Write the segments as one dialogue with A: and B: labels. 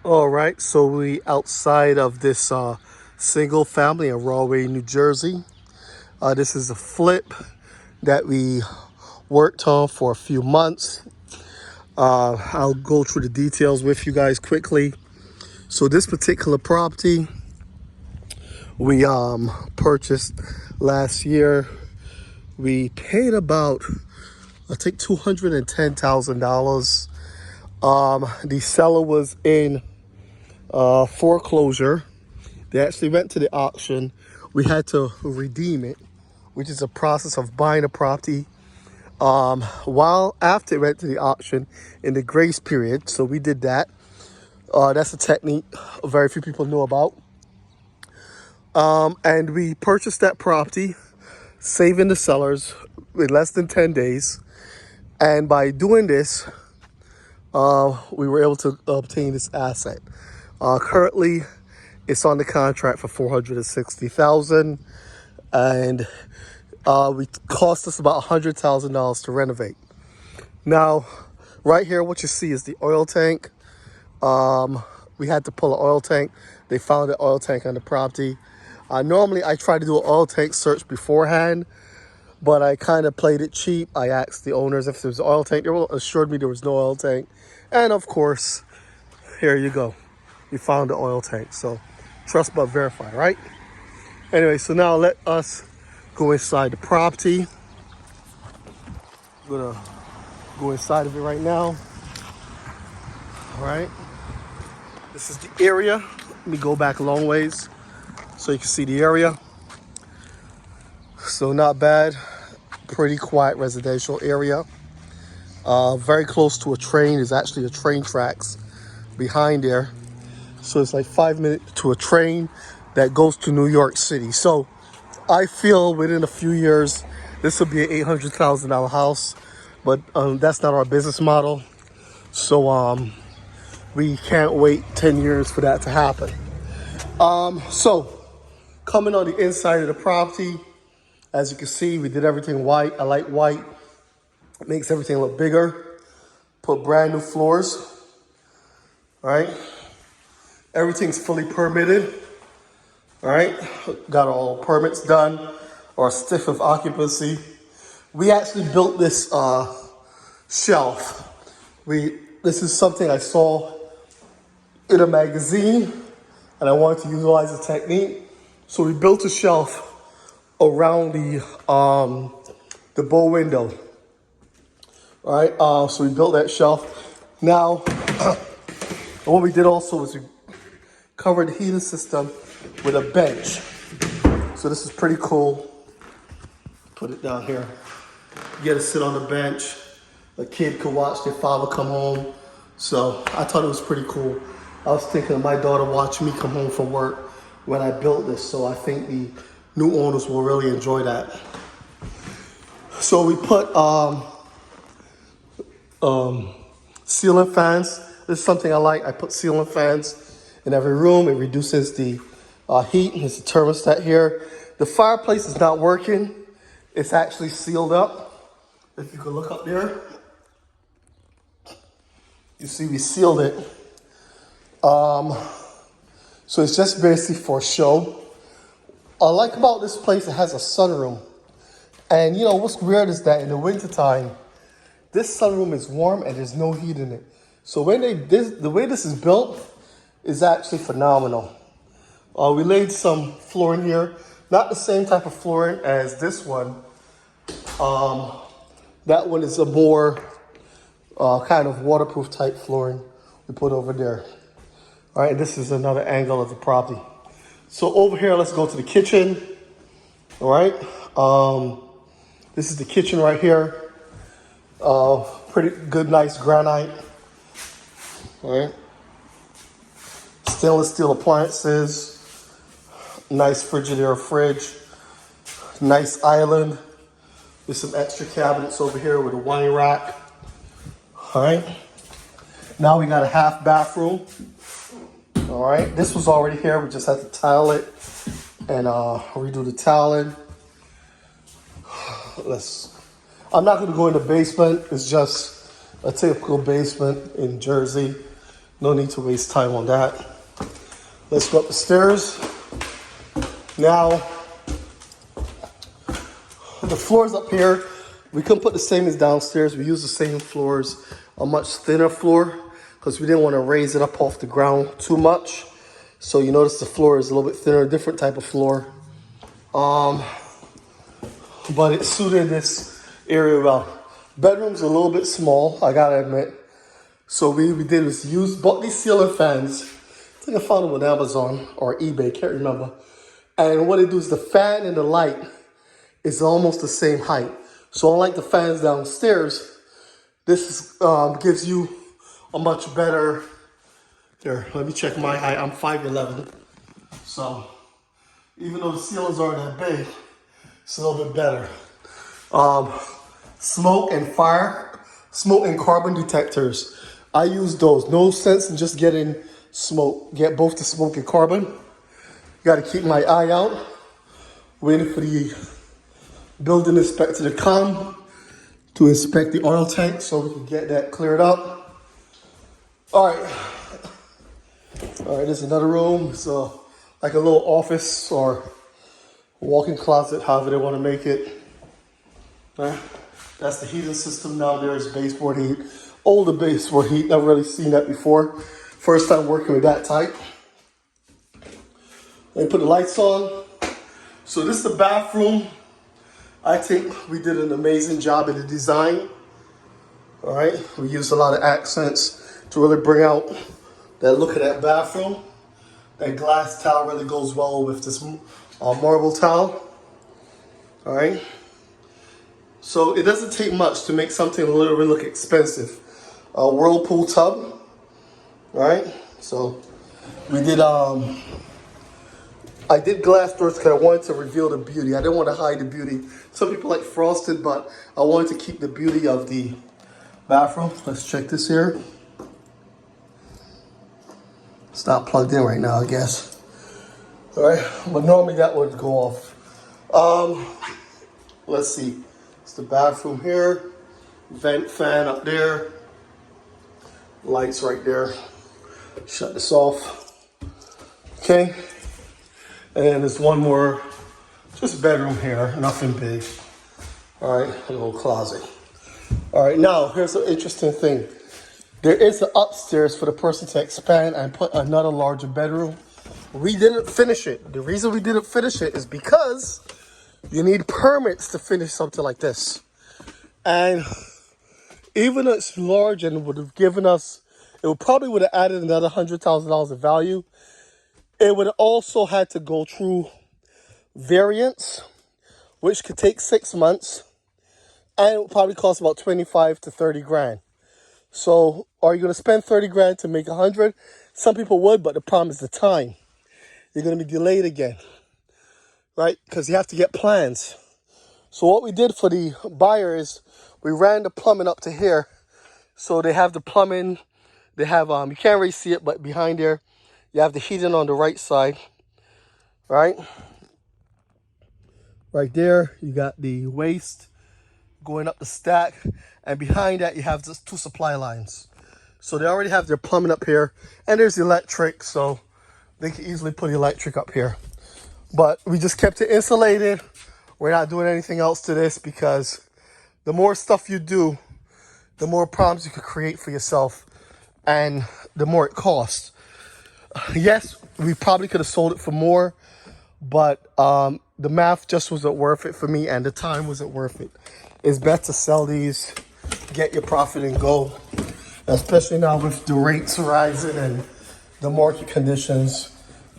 A: All right, so we outside of this single family in Rahway, New Jersey. This is a flip that we worked on for a few months. I'll go through the details with you guys quickly. So this particular property we purchased last year. We paid about, I think, $210,000. The seller was in foreclosure. They actually went to the auction. We had to redeem it, which is a process of buying a property while after it went to the auction in the grace period. So we did that. That's a technique very few people know about. And we purchased that property, saving the sellers in less than 10 days. And by doing this, we were able to obtain this asset. Currently, it's on the contract for $460,000, and we cost us about $100,000 to renovate. Now, right here, what you see is the oil tank. We had to pull an oil tank. They found an oil tank on the property. Normally, I try to do an oil tank search beforehand, but I kind of played it cheap. I asked the owners if there was an oil tank. They assured me there was no oil tank. And of course, here you go. We found the oil tank. So trust but verify, right? Anyway, so now let us go inside the property. I'm gonna go inside of it right now. All right. This is the area. Let me go back a long ways so you can see the area. So not bad. Pretty quiet residential area. Very close to a train. There's actually a train tracks behind there. So it's like 5 minutes to a train that goes to New York City. So I feel within a few years, this will be an $800,000 house, but that's not our business model. So we can't wait 10 years for that to happen. So coming on the inside of the property, as you can see, we did everything white. I like white. It makes everything look bigger. Put brand new floors. All right. Everything's fully permitted. All right. Got all permits done or certificate of occupancy. We actually built this shelf. This is something I saw in a magazine, and I wanted to utilize the technique. So we built a shelf around the bow window. All right, so we built that shelf. Now, what we did also was we covered the heating system with a bench. So this is pretty cool. Put it down here. You get to sit on the bench. A kid could watch their father come home. So I thought it was pretty cool. I was thinking of my daughter watching me come home from work when I built this. So I think the new owners will really enjoy that. So we put ceiling fans. This is something I like. I put ceiling fans in every room. It reduces the heat. There's a thermostat here. The fireplace is not working. It's actually sealed up. If you can look up there, you see we sealed it. So it's just basically for show. I like about this place, it has a sunroom. And you know, what's weird is that in the wintertime, this sunroom is warm and there's no heat in it. So when the way this is built is actually phenomenal. We laid some flooring here, not the same type of flooring as this one. That one is a more kind of waterproof type flooring we put over there. All right, this is another angle of the property. So over here, let's go to the kitchen. All right, this is the kitchen right here. Pretty good, nice granite. All right, stainless steel appliances, nice Frigidaire fridge, nice island. There's some extra cabinets over here with a wine rack. All right, now we got a half bathroom. All right, this was already here. We just had to tile it and redo the tiling. I'm not going to go in the basement. It's just a typical basement in Jersey. No need to waste time on that. Let's go up the stairs. Now, the floors up here, we couldn't put the same as downstairs. We used the same floors, a much thinner floor, because we didn't want to raise it up off the ground too much. So you notice the floor is a little bit thinner, a different type of floor. But it suited this area well. Bedroom's a little bit small, I gotta admit. So we did was bought these ceiling fans. I think I found them on Amazon or eBay, can't remember. And what it do is the fan and the light is almost the same height. So unlike the fans downstairs, this gives you a much better, here, let me check my height. I'm 5'11". So even though the ceilings aren't that big, it's a little bit better. Smoke and carbon detectors. I use those. No sense in just getting smoke. Get both the smoke and carbon. Got to keep my eye out, waiting for the building inspector to come to inspect the oil tank so we can get that cleared up. All right, there's another room. So like a little office or walk-in closet, however they want to make it. All right. That's the heating system now. There's baseboard heat. Older baseboard heat. Never really seen that before. First time working with that type. Let me put the lights on. So this is the bathroom. I think we did an amazing job in the design. All right. We used a lot of accents to really bring out that look of that bathroom. That glass tile really goes well with this marble tile. All right. So it doesn't take much to make something literally look expensive. A whirlpool tub, all right? So we did, I did glass doors because I wanted to reveal the beauty. I didn't want to hide the beauty. Some people like frosted, but I wanted to keep the beauty of the bathroom. Let's check this here. It's not plugged in right now, I guess. All right, but normally that would go off. Let's see. It's the bathroom here, vent fan up there, lights right there. Shut this off. Okay, and there's one more, just bedroom here, nothing big. All right, a little closet. All right, now here's an interesting thing. There is an upstairs for the person to expand and put another larger bedroom. We didn't finish it. The reason we didn't finish it is because you need permits to finish something like this. And even though it's large and would have given us, probably would have added another $100,000 of value, it would have also had to go through variance, which could take 6 months, and it would probably cost about 25 to 30 grand. So are you going to spend 30 grand to make 100? Some people would, but the problem is the time. You're going to be delayed again, right? Because you have to get plans. So what we did for the buyer is we ran the plumbing up to here. So they have the plumbing. They have, you can't really see it, but behind there, you have the heating on the right side, right? Right there, you got the waste going up the stack. And behind that, you have just 2 supply lines. So they already have their plumbing up here. And there's electric, so they can easily put electric up here. But we just kept it insulated. We're not doing anything else to this because the more stuff you do, the more problems you could create for yourself and the more it costs. Yes, we probably could have sold it for more, but the math just wasn't worth it for me and the time wasn't worth it. It's better to sell these, get your profit and go, especially now with the rates rising and the market conditions.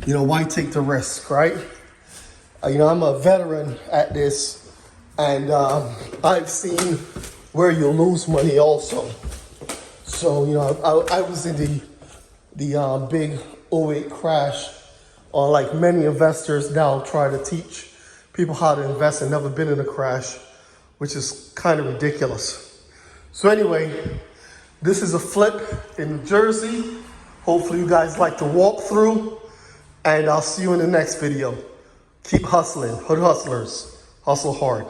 A: You know, why take the risk, right? You know, I'm a veteran at this, and I've seen where you lose money also. So, you know, I was in the big '08 crash, or like many investors now try to teach people how to invest and never been in a crash, which is kind of ridiculous. So anyway, this is a flip in New Jersey. Hopefully you guys like the walkthrough, and I'll see you in the next video. Keep hustling. Hood hustlers, hustle hard.